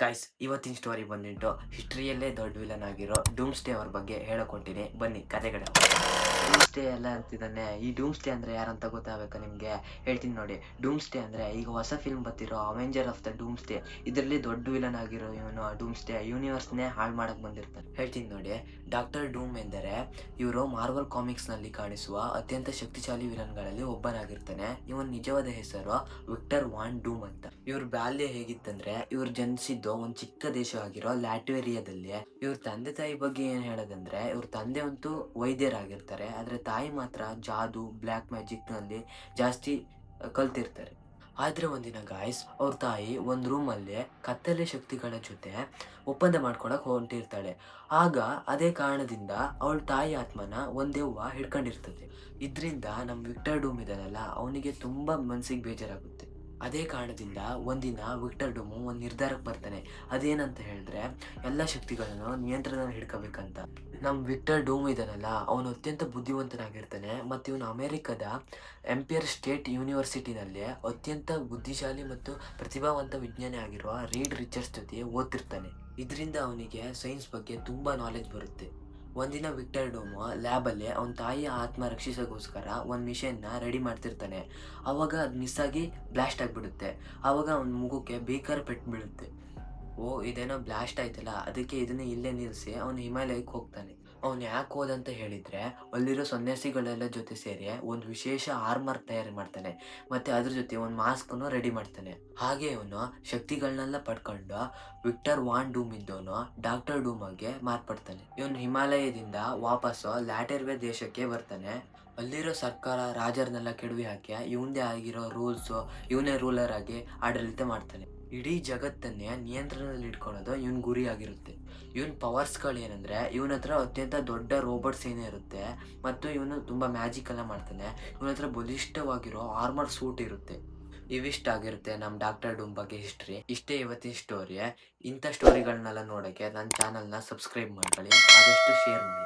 Guys, ಇವತ್ತಿನ story ಬಂದ್ಬಿಟ್ಟು ಹಿಸ್ಟ್ರಿಯಲ್ಲೇ ದೊಡ್ಡ ವಿಲನ್ ಆಗಿರೋ ಡೂಮ್ಸ್ಡೇ ಅವ್ರ ಬಗ್ಗೆ ಹೇಳಕೊಟ್ಟಿನಿ. ಬನ್ನಿ ಕತೆಗಳ. ಡೂಮ್ಸ್ಡೇ ಎಲ್ಲ ಅಂತಿದ್ದಾನೆ. ಈ ಡೂಮ್ಸ್ಡೇ ಅಂದ್ರೆ ಯಾರಂತ ಗೊತ್ತಾಗಬೇಕಾ ನಿಮ್ಗೆ? ಹೇಳ್ತೀನಿ ನೋಡಿ. ಡೂಮ್ಸ್ಡೇ ಅಂದ್ರೆ ಈಗ ಹೊಸ ಫಿಲ್ಮ್ ಬರ್ತಿರೋ ಅವೆಂಜರ್ ಆಫ್ ದ ಡೂಮ್ಸ್ಡೇ, ಇದರಲ್ಲಿ ದೊಡ್ಡ ವಿಲನ್ ಆಗಿರೋ ಇವನು ಡೂಮ್ಸ್ಡೇ ಯೂನಿವರ್ಸ್ನೇ ಹಾಳು ಮಾಡಕ್ ಬಂದಿರ್ತಾನೆ. ಹೇಳ್ತೀನಿ ನೋಡಿ. ಡಾಕ್ಟರ್ ಡೂಮ್ ಎಂದರೆ ಇವರು ಮಾರ್ವಲ್ ಕಾಮಿಕ್ಸ್ ನಲ್ಲಿ ಕಾಣಿಸುವ ಅತ್ಯಂತ ಶಕ್ತಿಶಾಲಿ ವಿಲನ್ಗಳಲ್ಲಿ ಒಬ್ಬನಾಗಿರ್ತಾನೆ. ಇವನ್ ನಿಜವಾದ ಹೆಸರು ವಿಕ್ಟರ್ ವಾನ್ ಡೂಮ್ ಅಂತ. ಇವ್ರ ಬಾಲ್ಯ ಹೇಗಿತ್ತಂದ್ರೆ, ಇವ್ರು ಜನಿಸಿದ್ದು ಒಂದು ಚಿಕ್ಕ ದೇಶ ಆಗಿರೋ ಲ್ಯಾಟ್ವೇರಿಯಾದಲ್ಲಿ. ಇವ್ರ ತಂದೆ ತಾಯಿ ಬಗ್ಗೆ ಏನ್ ಹೇಳೋದಂದ್ರೆ, ಇವ್ರ ತಂದೆ ಅಂತೂ ವೈದ್ಯರಾಗಿರ್ತಾರೆ, ಆದ್ರೆ ತಾಯಿ ಮಾತ್ರ ಜಾದು ಬ್ಲ್ಯಾಕ್ ಮ್ಯಾಜಿಕ್ ನಲ್ಲಿ ಜಾಸ್ತಿ ಕಲ್ತಿರ್ತಾರೆ. ಆದ್ರೆ ಒಂದಿನ ಗಾಯ್ಸ್, ಅವ್ರ ತಾಯಿ ಒಂದ್ ರೂಮ್ ಅಲ್ಲಿ ಕತ್ತಲೆ ಶಕ್ತಿಗಳ ಜೊತೆ ಒಪ್ಪಂದ ಮಾಡ್ಕೊಳಕ್ ಹೊಂಟಿರ್ತಾಳೆ. ಆಗ ಅದೇ ಕಾರಣದಿಂದ ಅವಳ ತಾಯಿ ಆತ್ಮನ ಒಂದ್ ದೆವ್ವ ಹಿಡ್ಕೊಂಡಿರ್ತದೆ. ಇದ್ರಿಂದ ನಮ್ ವಿಕ್ಟರ್ ಡೂಮ್ ಇದನ್ನಲ್ಲ, ಅವನಿಗೆ ತುಂಬಾ ಮನ್ಸಿಗೆ ಬೇಜಾರಾಗುತ್ತೆ. ಅದೇ ಕಾರಣದಿಂದ ಒಂದಿನ ವಿಕ್ಟರ್ ಡೂಮ್ ಒಂದ್ ನಿರ್ಧಾರಕ್ಕೆ ಬರ್ತಾನೆ. ಅದೇನಂತ ಹೇಳಿದ್ರೆ, ಎಲ್ಲ ಶಕ್ತಿಗಳನ್ನು ನಿಯಂತ್ರಣ ಹಿಡ್ಕೋಬೇಕಂತ. ನಮ್ ವಿಕ್ಟರ್ ಡೂಮ್ ಇದನ್ನಲ್ಲ, ಅವನು ಅತ್ಯಂತ ಬುದ್ಧಿವಂತನಾಗಿರ್ತಾನೆ. ಮತ್ತು ಇವನು ಅಮೆರಿಕದ ಎಂಪೈರ್ ಸ್ಟೇಟ್ ಯೂನಿವರ್ಸಿಟಿನಲ್ಲಿ ಅತ್ಯಂತ ಬುದ್ಧಿಶಾಲಿ ಮತ್ತು ಪ್ರತಿಭಾವಂತ ವಿಜ್ಞಾನಿ ಆಗಿರುವ ರೀಡ್ ರಿಚರ್ಡ್ಸ್ ಜೊತೆ ಓದ್ತಿರ್ತಾನೆ. ಇದರಿಂದ ಅವನಿಗೆ ಸೈನ್ಸ್ ಬಗ್ಗೆ ತುಂಬಾ ನಾಲೆಜ್ ಬರುತ್ತೆ. ಒಂದಿನ ವಿಕ್ಟರ್ ಡೂಮ್ ಲ್ಯಾಬ್ ಅಲ್ಲಿ ಅವನ ತಾಯಿಯ ಆತ್ಮ ರಕ್ಷಿಸೋಗೋಸ್ಕರ ಒಂದ್ ಮಿಷನ್ ನ ರೆಡಿ ಮಾಡ್ತಿರ್ತಾನೆ. ಅವಾಗ ಅದ್ ಮಿಸ್ ಆಗಿ ಬ್ಲಾಸ್ಟ್ ಆಗ್ಬಿಡುತ್ತೆ. ಅವಾಗ ಅವನ ಮುಖಕ್ಕೆ ಭೀಕರ ಪೆಟ್ಟು ಬೀಳುತ್ತೆ. ಓ, ಇದೇನೋ ಬ್ಲಾಸ್ಟ್ ಆಯ್ತಲ್ಲ, ಅದಕ್ಕೆ ಇದನ್ನ ಇಲ್ಲೇ ನಿಲ್ಸಿ ಅವನು ಹಿಮಾಲಯಕ್ಕೆ ಹೋಗ್ತಾನೆ. ಅವ್ನು ಯಾಕೆ ಹೋದಂತ ಹೇಳಿದ್ರೆ, ಅಲ್ಲಿರೋ ಸನ್ಯಾಸಿಗಳೆಲ್ಲ ಜೊತೆ ಸೇರಿ ಒಂದು ವಿಶೇಷ ಆರ್ಮರ್ ತಯಾರಿ ಮಾಡ್ತಾನೆ. ಮತ್ತೆ ಅದ್ರ ಜೊತೆ ಒಂದು ಮಾಸ್ಕ್ ರೆಡಿ ಮಾಡ್ತಾನೆ. ಹಾಗೆ ಇವನು ಶಕ್ತಿಗಳನ್ನೆಲ್ಲ ಪಡ್ಕೊಂಡು ವಿಕ್ಟರ್ ವಾನ್ ಡೂಮ್ ಇದ್ದವನು ಡಾಕ್ಟರ್ ಡೂಮ್ ಆಗಿ ಮಾರ್ಪಡ್ತಾನೆ. ಇವನು ಹಿಮಾಲಯದಿಂದ ವಾಪಸ್ಸು ಲ್ಯಾಟೆರ್ವೆ ದೇಶಕ್ಕೆ ಬರ್ತಾನೆ. ಅಲ್ಲಿರೋ ಸರ್ಕಾರ ರಾಜರನ್ನೆಲ್ಲ ಕೆಡವಿ ಹಾಕಿ ಇವಂದೇ ಆಗಿರೋ ರೂಲ್ಸ್, ಇವನೇ ರೂಲರ್ ಆಗಿ ಆಡಳಿತ ಮಾಡ್ತಾನೆ. ಇಡೀ ಜಗತ್ತನ್ನೇ ನಿಯಂತ್ರಣದಲ್ಲಿ ಇಟ್ಕೊಳ್ಳೋದು ಇವನ್ ಗುರಿ ಆಗಿರುತ್ತೆ. ಇವನ್ ಪವರ್ಸ್ಗಳು ಏನಂದ್ರೆ, ಇವನ ಹತ್ರ ಅತ್ಯಂತ ದೊಡ್ಡ ರೋಬೋಟ್ ಸೇನೆ ಇರುತ್ತೆ. ಮತ್ತು ಇವನು ತುಂಬಾ ಮ್ಯಾಜಿಕ್ ಎಲ್ಲ ಮಾಡ್ತಾನೆ. ಇವನ ಹತ್ರ ಬಲಿಷ್ಠವಾಗಿರೋ ಆರ್ಮರ್ ಸೂಟ್ ಇರುತ್ತೆ. ಇವಿಷ್ಟಾಗಿರುತ್ತೆ ನಮ್ಮ ಡಾಕ್ಟರ್ ಡೂಮ್ ಬಗ್ಗೆ ಹಿಸ್ಟ್ರಿ. ಇಷ್ಟೇ ಇವತ್ತಿನ ಸ್ಟೋರಿ. ಇಂಥ ಸ್ಟೋರಿಗಳನ್ನೆಲ್ಲ ನೋಡೋಕ್ಕೆ ನನ್ನ ಚಾನಲ್ನ ಸಬ್ಸ್ಕ್ರೈಬ್ ಮಾಡ್ಕೊಳ್ಳಿ, ಆದಷ್ಟು ಶೇರ್ ಮಾಡಿ.